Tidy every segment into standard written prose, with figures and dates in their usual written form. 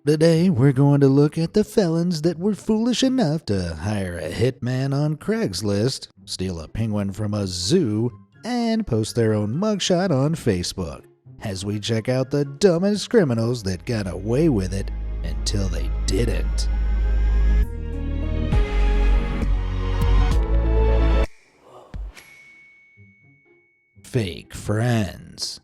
Today, we're going to look at the felons that were foolish enough to hire a hitman on Craigslist, steal a penguin from a zoo, and post their own mugshot on Facebook, as we check out the dumbest criminals that got away with it until they didn't. Fake friends.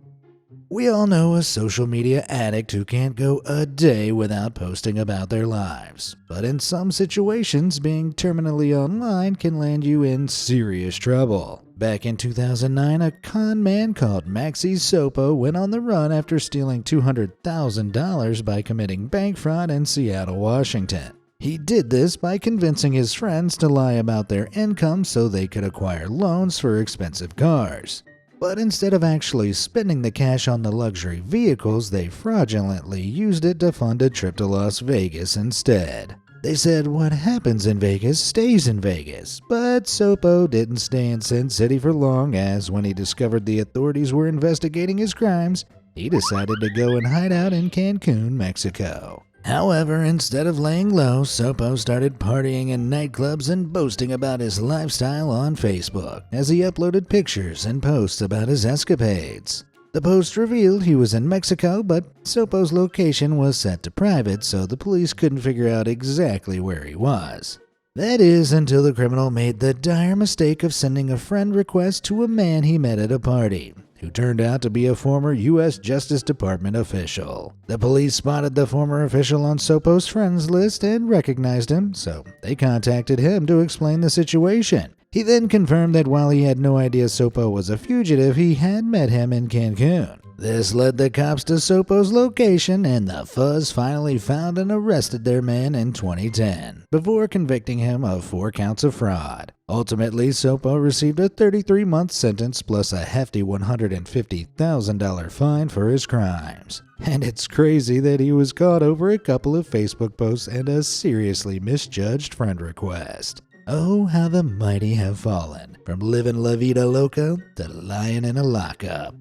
We all know a social media addict who can't go a day without posting about their lives. But in some situations, being terminally online can land you in serious trouble. Back in 2009, a con man called Maxi Sopo went on the run after stealing $200,000 by committing bank fraud in Seattle, Washington. He did this by convincing his friends to lie about their income so they could acquire loans for expensive cars. But instead of actually spending the cash on the luxury vehicles, they fraudulently used it to fund a trip to Las Vegas instead. They said what happens in Vegas stays in Vegas, but Sopo didn't stay in Sin City for long, as when he discovered the authorities were investigating his crimes, he decided to go and hide out in Cancun, Mexico. However, instead of laying low, Sopo started partying in nightclubs and boasting about his lifestyle on Facebook, as he uploaded pictures and posts about his escapades. The post revealed he was in Mexico, but Sopo's location was set to private, so the police couldn't figure out exactly where he was. That is, until the criminal made the dire mistake of sending a friend request to a man he met at a party, who turned out to be a former U.S. Justice Department official. The police spotted the former official on Sopo's friends list and recognized him, so they contacted him to explain the situation. He then confirmed that while he had no idea Sopo was a fugitive, he had met him in Cancun. This led the cops to Sopo's location, and the fuzz finally found and arrested their man in 2010, before convicting him of 4 counts of fraud. Ultimately, Sopo received a 33-month sentence plus a hefty $150,000 fine for his crimes. And it's crazy that he was caught over a couple of Facebook posts and a seriously misjudged friend request. Oh, how the mighty have fallen, from living La Vida Loca to lying in a lockup.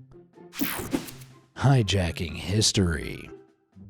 Hijacking history.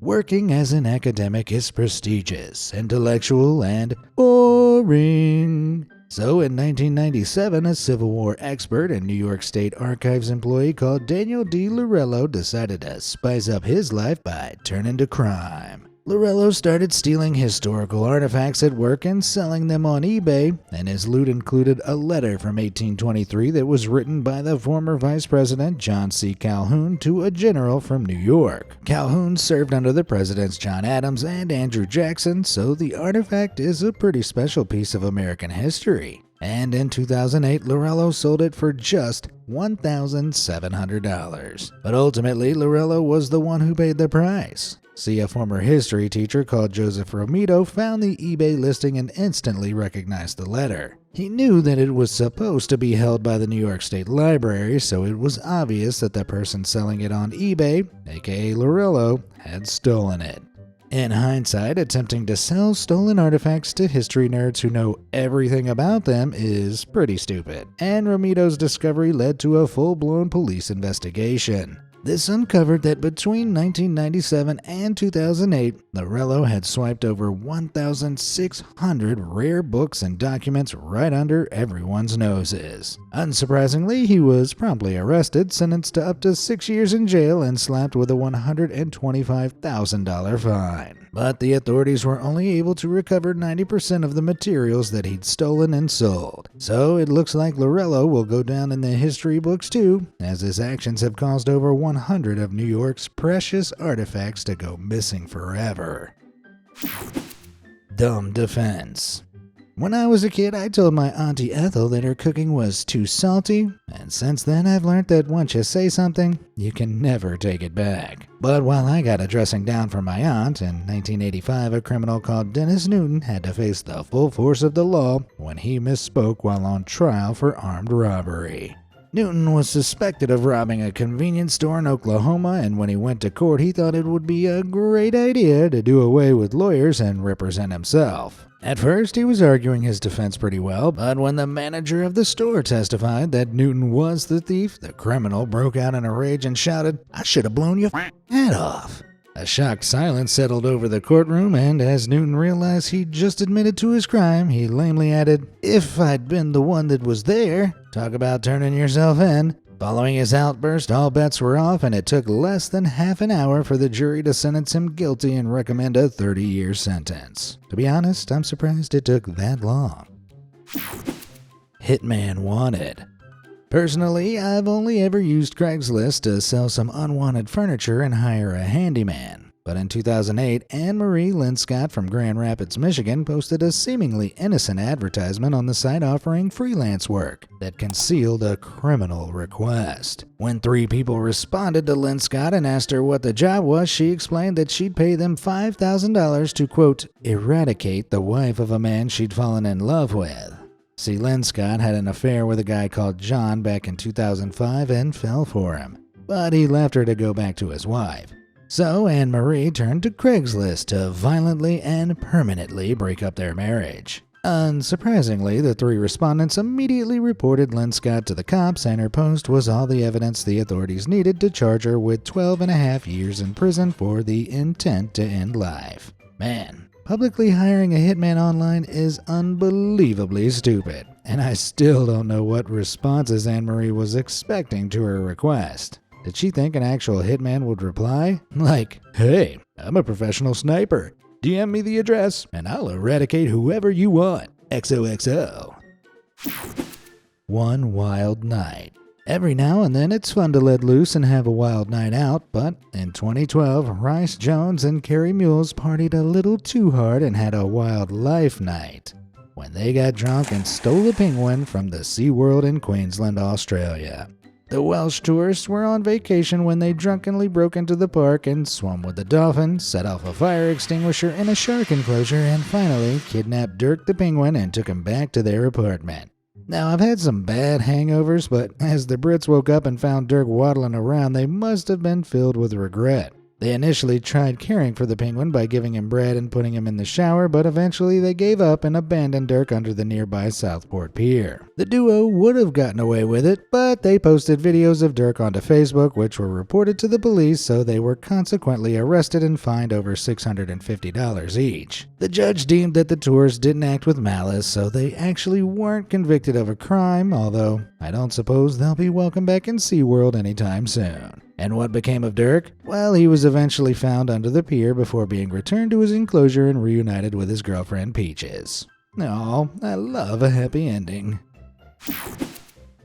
Working as an academic is prestigious, intellectual, and boring. So in 1997, a Civil War expert and New York State Archives employee called Daniel D. Laurello decided to spice up his life by turning to crime. Laurello started stealing historical artifacts at work and selling them on eBay, and his loot included a letter from 1823 that was written by the former Vice President John C. Calhoun to a general from New York. Calhoun served under the presidents John Adams and Andrew Jackson, so the artifact is a pretty special piece of American history. And in 2008, Laurello sold it for just $1,700. But ultimately, Laurello was the one who paid the price. See, a former history teacher called Joseph Romito found the eBay listing and instantly recognized the letter. He knew that it was supposed to be held by the New York State Library, so it was obvious that the person selling it on eBay, aka Laurello, had stolen it. In hindsight, attempting to sell stolen artifacts to history nerds who know everything about them is pretty stupid, and Romito's discovery led to a full-blown police investigation. This uncovered that between 1997 and 2008, Laurello had swiped over 1,600 rare books and documents right under everyone's noses. Unsurprisingly, he was promptly arrested, sentenced to up to 6 years in jail, and slapped with a $125,000 fine. But the authorities were only able to recover 90% of the materials that he'd stolen and sold. So it looks like Laurello will go down in the history books too, as his actions have caused over 100 of New York's precious artifacts to go missing forever. Dumb defense. When I was a kid, I told my Auntie Ethel that her cooking was too salty, and since then I've learned that once you say something, you can never take it back. But while I got a dressing down from my aunt, in 1985 a criminal called Dennis Newton had to face the full force of the law when he misspoke while on trial for armed robbery. Newton was suspected of robbing a convenience store in Oklahoma, and when he went to court he thought it would be a great idea to do away with lawyers and represent himself. At first, he was arguing his defense pretty well, but when the manager of the store testified that Newton was the thief, the criminal broke out in a rage and shouted, "I should have blown your head off." A shocked silence settled over the courtroom, and as Newton realized he'd just admitted to his crime, he lamely added, "If I'd been the one that was there." Talk about turning yourself in. Following his outburst, all bets were off, and it took less than half an hour for the jury to sentence him guilty and recommend a 30-year sentence. To be honest, I'm surprised it took that long. Hitman wanted. Personally, I've only ever used Craigslist to sell some unwanted furniture and hire a handyman. But in 2008, Anne-Marie Linscott from Grand Rapids, Michigan posted a seemingly innocent advertisement on the site offering freelance work that concealed a criminal request. When 3 people responded to Linscott and asked her what the job was, she explained that she'd pay them $5,000 to, quote, eradicate the wife of a man she'd fallen in love with. See, Linscott had an affair with a guy called John back in 2005 and fell for him, but he left her to go back to his wife. So Anne-Marie turned to Craigslist to violently and permanently break up their marriage. Unsurprisingly, the 3 respondents immediately reported Linscott to the cops, and her post was all the evidence the authorities needed to charge her with 12.5 years in prison for the intent to end life. Man, publicly hiring a hitman online is unbelievably stupid, and I still don't know what responses Anne-Marie was expecting to her request. Did she think an actual hitman would reply? Like, "Hey, I'm a professional sniper. DM me the address, and I'll eradicate whoever you want. XOXO. One wild night. Every now and then it's fun to let loose and have a wild night out, but in 2012, Rice Jones and Carrie Mules partied a little too hard and had a wild life night when they got drunk and stole a penguin from the SeaWorld in Queensland, Australia. The Welsh tourists were on vacation when they drunkenly broke into the park and swam with the dolphin, set off a fire extinguisher in a shark enclosure, and finally kidnapped Dirk the penguin and took him back to their apartment. Now, I've had some bad hangovers, but as the Brits woke up and found Dirk waddling around, they must have been filled with regret. They initially tried caring for the penguin by giving him bread and putting him in the shower, but eventually they gave up and abandoned Dirk under the nearby Southport Pier. The duo would have gotten away with it, but they posted videos of Dirk onto Facebook, which were reported to the police, so they were consequently arrested and fined over $650 each. The judge deemed that the tourists didn't act with malice, so they actually weren't convicted of a crime, although I don't suppose they'll be welcome back in SeaWorld anytime soon. And what became of Dirk? Well, he was eventually found under the pier before being returned to his enclosure and reunited with his girlfriend Peaches. Aw, I love a happy ending.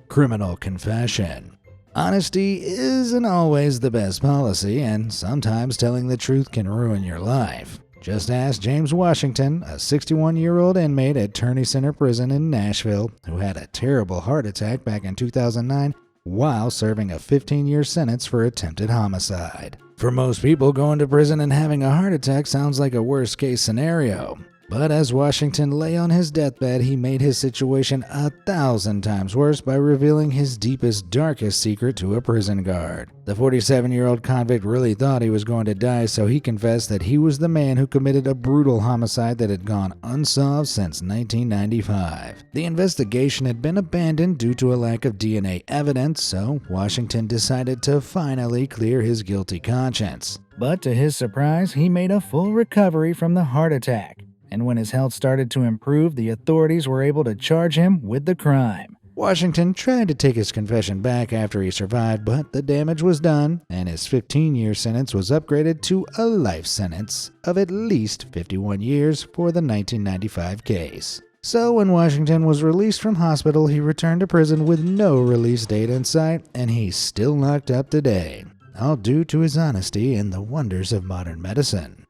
Criminal confession. Honesty isn't always the best policy, and sometimes telling the truth can ruin your life. Just ask James Washington, a 61-year-old inmate at Turney Center Prison in Nashville, who had a terrible heart attack back in 2009 while serving a 15-year sentence for attempted homicide. For most people, going to prison and having a heart attack sounds like a worst-case scenario. But as Washington lay on his deathbed, he made his situation 1,000 times worse by revealing his deepest, darkest secret to a prison guard. The 47-year-old convict really thought he was going to die, so he confessed that he was the man who committed a brutal homicide that had gone unsolved since 1995. The investigation had been abandoned due to a lack of DNA evidence, so Washington decided to finally clear his guilty conscience. But to his surprise, he made a full recovery from the heart attack. And when his health started to improve, the authorities were able to charge him with the crime. Washington tried to take his confession back after he survived, but the damage was done, and his 15-year sentence was upgraded to a life sentence of at least 51 years for the 1995 case. So when Washington was released from hospital, he returned to prison with no release date in sight, and he's still locked up today, all due to his honesty and the wonders of modern medicine.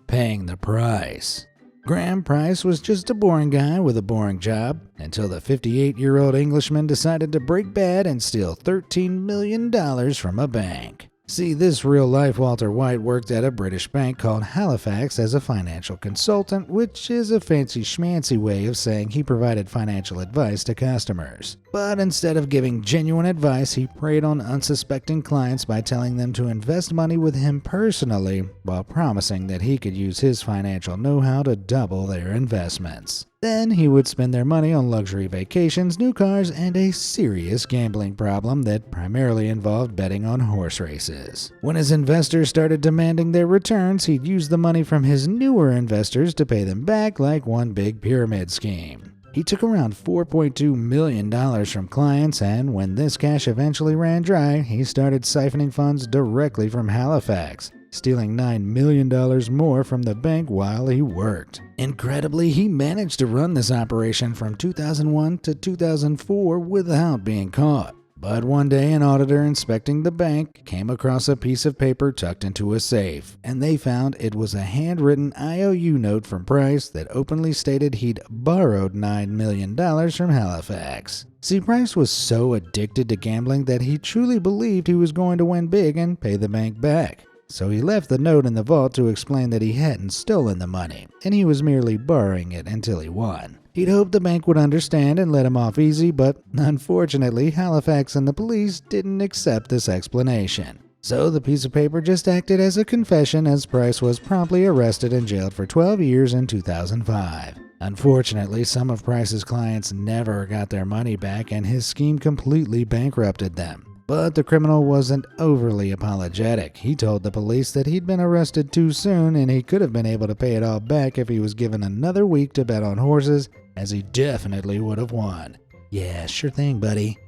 Paying the price. Graham Price was just a boring guy with a boring job until the 58-year-old Englishman decided to break bad and steal $13 million from a bank. See, this real-life Walter White worked at a British bank called Halifax as a financial consultant, which is a fancy schmancy way of saying he provided financial advice to customers. But instead of giving genuine advice, he preyed on unsuspecting clients by telling them to invest money with him personally, while promising that he could use his financial know-how to double their investments. Then he would spend their money on luxury vacations, new cars, and a serious gambling problem that primarily involved betting on horse races. When his investors started demanding their returns, he'd use the money from his newer investors to pay them back like one big pyramid scheme. He took around $4.2 million from clients, and when this cash eventually ran dry, he started siphoning funds directly from Halifax, stealing $9 million more from the bank while he worked. Incredibly, he managed to run this operation from 2001 to 2004 without being caught. But one day, an auditor inspecting the bank came across a piece of paper tucked into a safe, and they found it was a handwritten IOU note from Price that openly stated he'd borrowed $9 million from Halifax. See, Price was so addicted to gambling that he truly believed he was going to win big and pay the bank back. So he left the note in the vault to explain that he hadn't stolen the money, and he was merely borrowing it until he won. He'd hoped the bank would understand and let him off easy, but unfortunately, Halifax and the police didn't accept this explanation. So the piece of paper just acted as a confession, as Price was promptly arrested and jailed for 12 years in 2005. Unfortunately, some of Price's clients never got their money back, and his scheme completely bankrupted them. But the criminal wasn't overly apologetic. He told the police that he'd been arrested too soon and he could have been able to pay it all back if he was given another week to bet on horses, as he definitely would have won. Yeah, sure thing, buddy.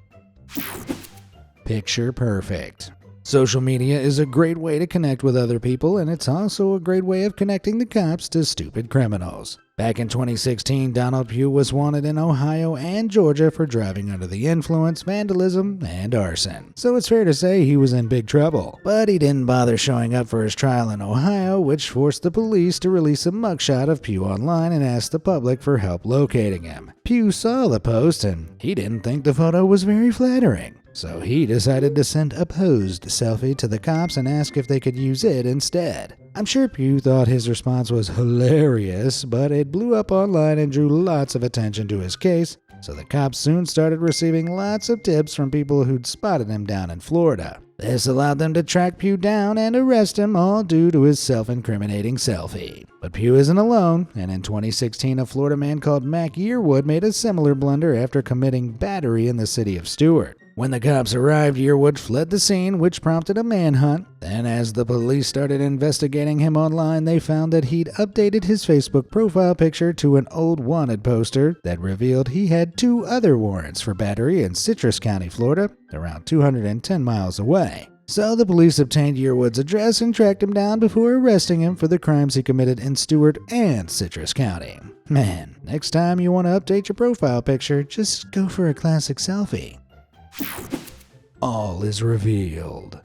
Picture perfect. Social media is a great way to connect with other people, and it's also a great way of connecting the cops to stupid criminals. Back in 2016, Donald Pugh was wanted in Ohio and Georgia for driving under the influence, vandalism, and arson. So it's fair to say he was in big trouble. But he didn't bother showing up for his trial in Ohio, which forced the police to release a mugshot of Pugh online and ask the public for help locating him. Pugh saw the post, and he didn't think the photo was very flattering. So he decided to send a posed selfie to the cops and ask if they could use it instead. I'm sure Pugh thought his response was hilarious, but it blew up online and drew lots of attention to his case, so the cops soon started receiving lots of tips from people who'd spotted him down in Florida. This allowed them to track Pugh down and arrest him, all due to his self-incriminating selfie. But Pugh isn't alone, and in 2016 a Florida man called Mac Yearwood made a similar blunder after committing battery in the city of Stewart. When the cops arrived, Yearwood fled the scene, which prompted a manhunt. Then, as the police started investigating him online, they found that he'd updated his Facebook profile picture to an old wanted poster that revealed he had 2 other warrants for battery in Citrus County, Florida, around 210 miles away. So the police obtained Yearwood's address and tracked him down before arresting him for the crimes he committed in Stewart and Citrus County. Man, next time you want to update your profile picture, just go for a classic selfie. All is revealed.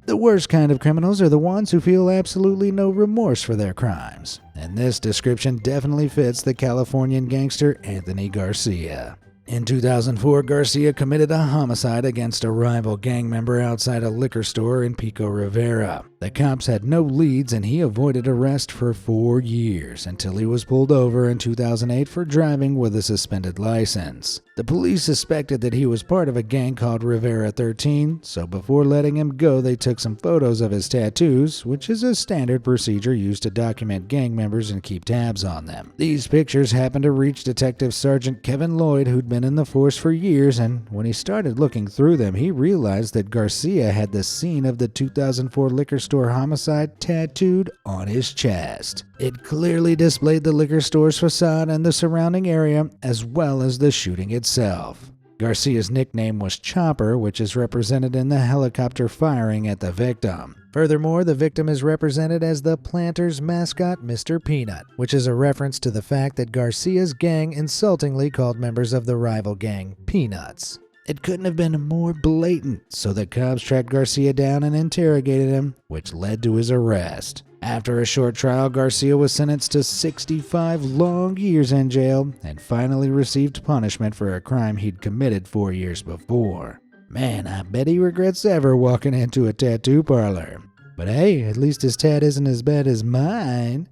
The worst kind of criminals are the ones who feel absolutely no remorse for their crimes, and this description definitely fits the Californian gangster Anthony Garcia. In 2004, Garcia committed a homicide against a rival gang member outside a liquor store in Pico Rivera. The cops had no leads, and he avoided arrest for 4 years until he was pulled over in 2008 for driving with a suspended license. The police suspected that he was part of a gang called Rivera 13, so before letting him go, they took some photos of his tattoos, which is a standard procedure used to document gang members and keep tabs on them. These pictures happened to reach Detective Sergeant Kevin Lloyd, who'd been in the force for years, and when he started looking through them, he realized that Garcia had the scene of the 2004 liquor store homicide tattooed on his chest. It clearly displayed the liquor store's facade and the surrounding area, as well as the shooting itself. Garcia's nickname was Chopper, which is represented in the helicopter firing at the victim. Furthermore, the victim is represented as the Planters mascot, Mr. Peanut, which is a reference to the fact that Garcia's gang insultingly called members of the rival gang Peanuts. It couldn't have been more blatant, so the cops tracked Garcia down and interrogated him, which led to his arrest. After a short trial, Garcia was sentenced to 65 long years in jail and finally received punishment for a crime he'd committed 4 years before. Man, I bet he regrets ever walking into a tattoo parlor. But hey, at least his tat isn't as bad as mine.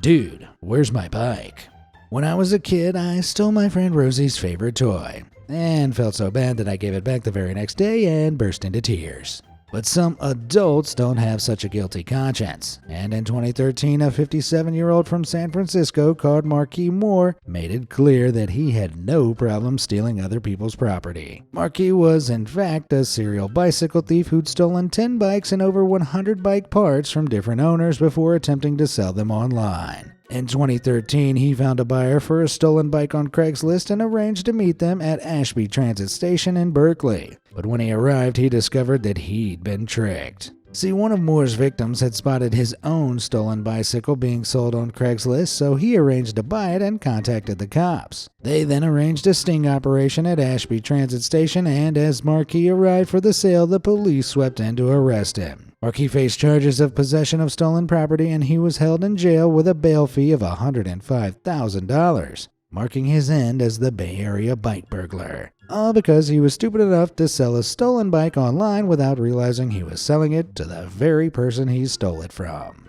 Dude, where's my bike? When I was a kid, I stole my friend Rosie's favorite toy, and felt so bad that I gave it back the very next day and burst into tears. But some adults don't have such a guilty conscience, and in 2013, a 57-year-old from San Francisco called Marquis Moore made it clear that he had no problem stealing other people's property. Marquis was, in fact, a serial bicycle thief who'd stolen 10 bikes and over 100 bike parts from different owners before attempting to sell them online. In 2013, he found a buyer for a stolen bike on Craigslist and arranged to meet them at Ashby Transit Station in Berkeley. But when he arrived, he discovered that he'd been tricked. See, one of Moore's victims had spotted his own stolen bicycle being sold on Craigslist, so he arranged to buy it and contacted the cops. They then arranged a sting operation at Ashby Transit Station, and as Marquis arrived for the sale, the police swept in to arrest him. Marquis faced charges of possession of stolen property, and he was held in jail with a bail fee of $105,000, marking his end as the Bay Area bike burglar. All because he was stupid enough to sell a stolen bike online without realizing he was selling it to the very person he stole it from.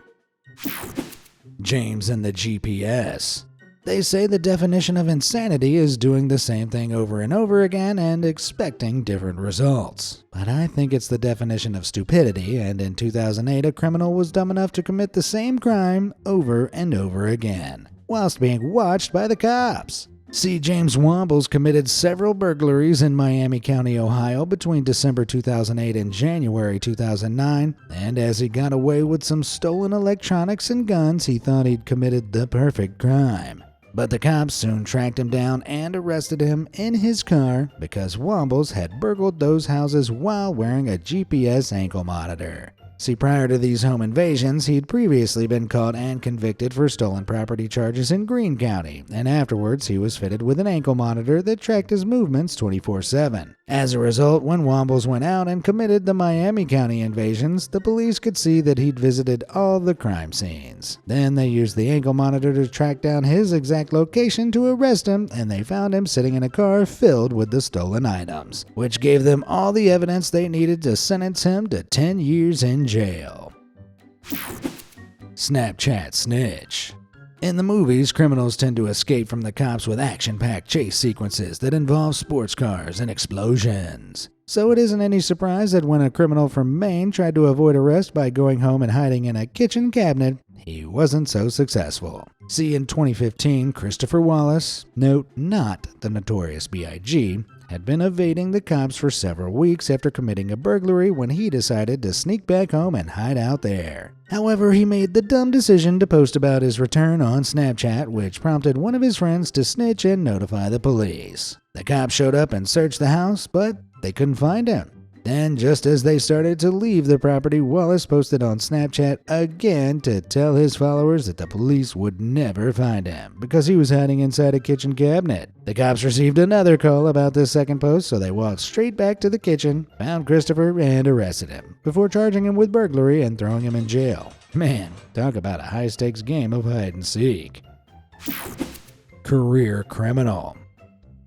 James and the GPS. They say the definition of insanity is doing the same thing over and over again and expecting different results. But I think it's the definition of stupidity, and in 2008 a criminal was dumb enough to commit the same crime over and over again, whilst being watched by the cops. See, James Wombles committed several burglaries in Miami County, Ohio between December 2008 and January 2009, and as he got away with some stolen electronics and guns, he thought he'd committed the perfect crime. But the cops soon tracked him down and arrested him in his car because Wombles had burgled those houses while wearing a GPS ankle monitor. See, prior to these home invasions, he'd previously been caught and convicted for stolen property charges in Greene County, and afterwards he was fitted with an ankle monitor that tracked his movements 24/7. As a result, when Wombles went out and committed the Miami County invasions, the police could see that he'd visited all the crime scenes. Then they used the ankle monitor to track down his exact location to arrest him, and they found him sitting in a car filled with the stolen items, which gave them all the evidence they needed to sentence him to 10 years in jail. Snapchat snitch. In the movies, criminals tend to escape from the cops with action-packed chase sequences that involve sports cars and explosions. So it isn't any surprise that when a criminal from Maine tried to avoid arrest by going home and hiding in a kitchen cabinet, he wasn't so successful. See, in 2015, Christopher Wallace, note not the Notorious B.I.G., had been evading the cops for several weeks after committing a burglary when he decided to sneak back home and hide out there. However, he made the dumb decision to post about his return on Snapchat, which prompted one of his friends to snitch and notify the police. The cops showed up and searched the house, but they couldn't find him. Then, just as they started to leave the property, Wallace posted on Snapchat again to tell his followers that the police would never find him because he was hiding inside a kitchen cabinet. The cops received another call about this second post, so they walked straight back to the kitchen, found Christopher, and arrested him, before charging him with burglary and throwing him in jail. Man, talk about a high-stakes game of hide-and-seek. Career criminal.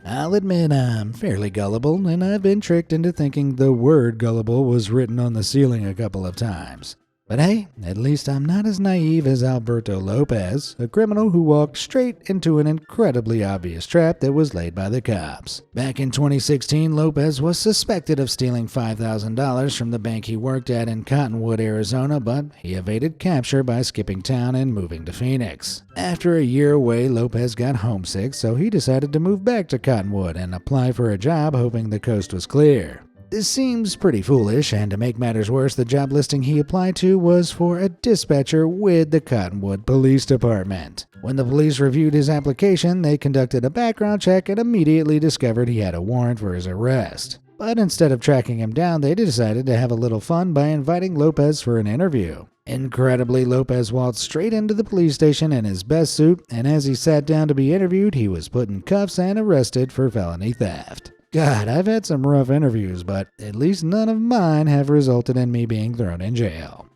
I'll admit I'm fairly gullible, and I've been tricked into thinking the word gullible was written on the ceiling a couple of times. But hey, at least I'm not as naive as Alberto Lopez, a criminal who walked straight into an incredibly obvious trap that was laid by the cops. Back in 2016, Lopez was suspected of stealing $5,000 from the bank he worked at in Cottonwood, Arizona, but he evaded capture by skipping town and moving to Phoenix. After a year away, Lopez got homesick, so he decided to move back to Cottonwood and apply for a job hoping the coast was clear. This seems pretty foolish, and to make matters worse, the job listing he applied to was for a dispatcher with the Cottonwood Police Department. When the police reviewed his application, they conducted a background check and immediately discovered he had a warrant for his arrest. But instead of tracking him down, they decided to have a little fun by inviting Lopez for an interview. Incredibly, Lopez waltzed straight into the police station in his best suit, and as he sat down to be interviewed, he was put in cuffs and arrested for felony theft. God, I've had some rough interviews, but at least none of mine have resulted in me being thrown in jail.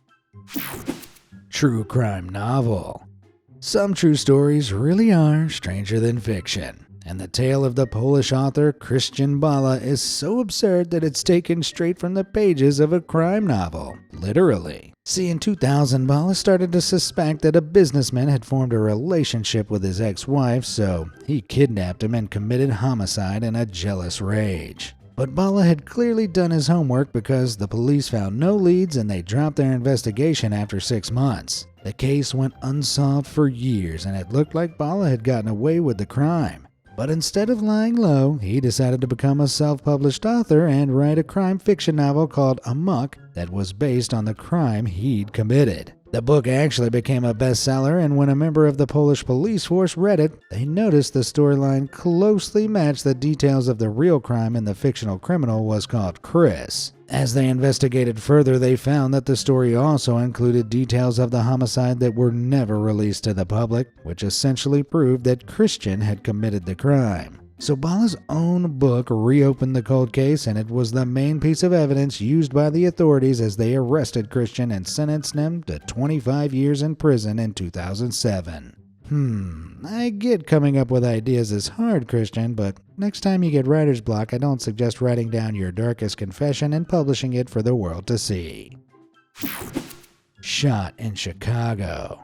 True crime novel. Some true stories really are stranger than fiction, and the tale of the Polish author Christian Bala is so absurd that it's taken straight from the pages of a crime novel, literally. See, in 2000, Bala started to suspect that a businessman had formed a relationship with his ex-wife, so he kidnapped him and committed homicide in a jealous rage. But Bala had clearly done his homework because the police found no leads and they dropped their investigation after 6 months. The case went unsolved for years and it looked like Bala had gotten away with the crime. But instead of lying low, he decided to become a self-published author and write a crime fiction novel called Amok that was based on the crime he'd committed. The book actually became a bestseller, and when a member of the Polish police force read it, they noticed the storyline closely matched the details of the real crime and the fictional criminal was called Chris. As they investigated further, they found that the story also included details of the homicide that were never released to the public, which essentially proved that Christian had committed the crime. So Bala's own book reopened the cold case, and it was the main piece of evidence used by the authorities as they arrested Christian and sentenced him to 25 years in prison in 2007. I get coming up with ideas is hard, Christian, but next time you get writer's block, I don't suggest writing down your darkest confession and publishing it for the world to see. Shot in Chicago.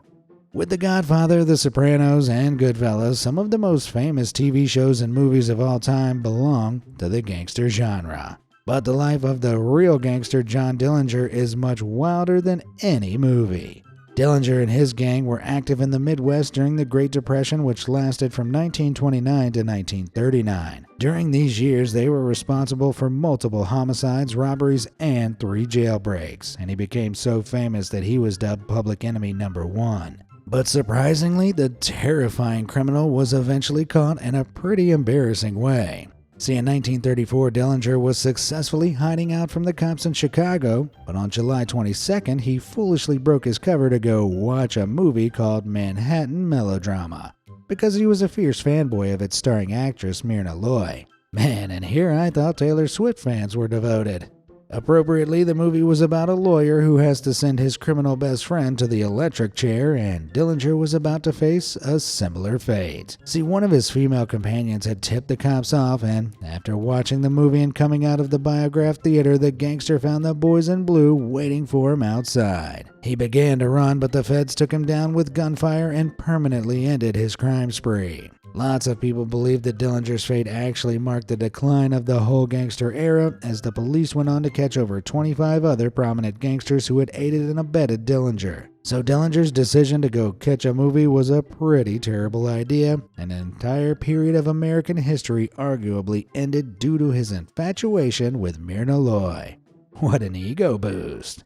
With The Godfather, The Sopranos, and Goodfellas, some of the most famous TV shows and movies of all time belong to the gangster genre. But the life of the real gangster John Dillinger is much wilder than any movie. Dillinger and his gang were active in the Midwest during the Great Depression, which lasted from 1929 to 1939. During these years, they were responsible for multiple homicides, robberies, and 3 jailbreaks, and he became so famous that he was dubbed Public Enemy number 1. But surprisingly, the terrifying criminal was eventually caught in a pretty embarrassing way. See, in 1934, Dillinger was successfully hiding out from the cops in Chicago, but on July 22nd, he foolishly broke his cover to go watch a movie called Manhattan Melodrama, because he was a fierce fanboy of its starring actress Myrna Loy. Man, and here I thought Taylor Swift fans were devoted. Appropriately, the movie was about a lawyer who has to send his criminal best friend to the electric chair, and Dillinger was about to face a similar fate. See, one of his female companions had tipped the cops off, and after watching the movie and coming out of the Biograph Theater, the gangster found the boys in blue waiting for him outside. He began to run, but the feds took him down with gunfire and permanently ended his crime spree. Lots of people believe that Dillinger's fate actually marked the decline of the whole gangster era, as the police went on to catch over 25 other prominent gangsters who had aided and abetted Dillinger. So Dillinger's decision to go catch a movie was a pretty terrible idea, and an entire period of American history arguably ended due to his infatuation with Myrna Loy. What an ego boost.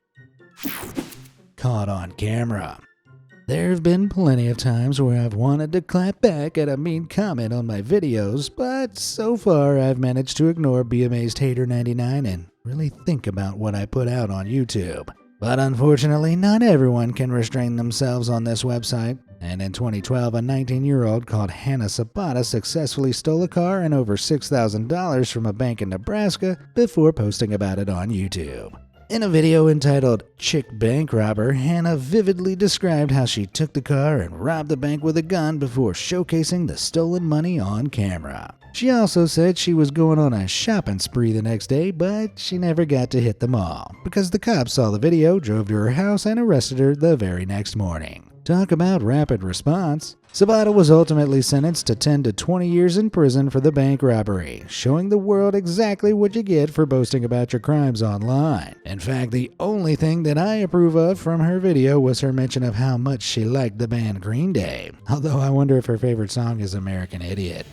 Caught on camera. There have been plenty of times where I've wanted to clap back at a mean comment on my videos, but so far I've managed to ignore Be Amazed Hater 99 and really think about what I put out on YouTube. But unfortunately, not everyone can restrain themselves on this website, and in 2012, a 19-year-old called Hannah Sabata successfully stole a car and over $6,000 from a bank in Nebraska before posting about it on YouTube. In a video entitled Chick Bank Robber, Hannah vividly described how she took the car and robbed the bank with a gun before showcasing the stolen money on camera. She also said she was going on a shopping spree the next day, but she never got to hit the mall because the cops saw the video, drove to her house, and arrested her the very next morning. Talk about rapid response. Sabata was ultimately sentenced to 10 to 20 years in prison for the bank robbery, showing the world exactly what you get for boasting about your crimes online. In fact, the only thing that I approve of from her video was her mention of how much she liked the band Green Day, although I wonder if her favorite song is American Idiot.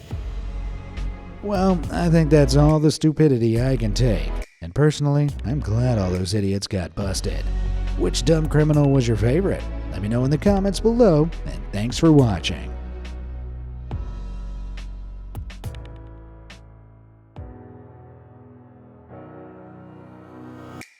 Well, I think that's all the stupidity I can take, and personally, I'm glad all those idiots got busted. Which dumb criminal was your favorite? Let me know in the comments below, and thanks for watching.